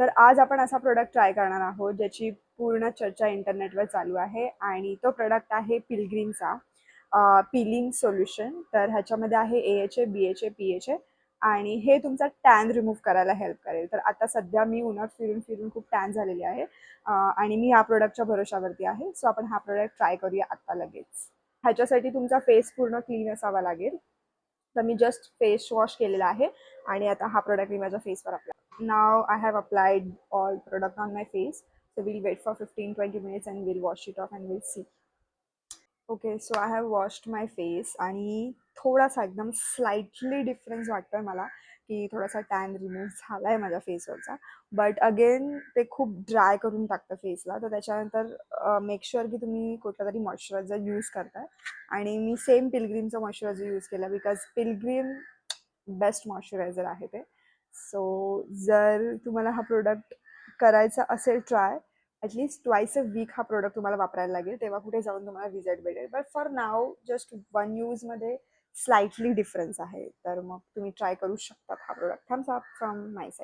तर आज आपण असा प्रोडक्ट ट्राय करणार आहोत ज्याची पूर्ण चर्चा इंटरनेटवर चालू आहे आणि तो प्रोडक्ट आहे पिलग्रीमचा पिलिंग सोल्युशन. तर ह्याच्यामध्ये आहे AHA BHA PHA आणि हे तुमचा टॅन रिमूव्ह करायला हेल्प करेल. तर आता सध्या मी उन्हात फिरून फिरून खूप टॅन झालेली आहे आणि मी ह्या प्रोडक्टच्या भरोशावरती आहे. सो आपण हा प्रोडक्ट ट्राय करूया आता लगेच. ह्याच्यासाठी तुमचा फेस पूर्ण क्लीन असावा लागेल. तर मी जस्ट फेस वॉश केलेला आहे आणि आता हा प्रोडक्ट मी माझ्या फेसवर apply. Now I have applied all product on my face. So we'll wait for 15-20 minutes and we'll wash it off and we'll see. Okay, so I have washed my face आणि थोडासा एकदम slightly difference वाटतोय मला की थोडासा tan remove झाला आहे माझ्या फेसवरचा. बट अगेन ते खूप ड्राय करून टाकतं फेसला. तर त्याच्यानंतर मेक शुअर की तुम्ही कुठला तरी मॉइश्चरायझर यूज करताय. आणि मी सेम पिलग्रीमचं मॉइश्चरायझर यूज केलं बिकॉज पिलग्रीम बेस्ट मॉइश्चरायझर आहे ते. सो जर तुम्हाला हा प्रोडक्ट करायचा असेल try, at least twice a week हा प्रोडक्ट तुम्हाला वापरायला लागेल. तेव्हा कुठे जाऊन तुम्हाला रिझल्ट भेटेल. But for now just one यूजमध्ये स्लाइटली डिफरन्स आहे. तर मग तुम्ही ट्राय करू शकता हा product. Thumbs up from my side.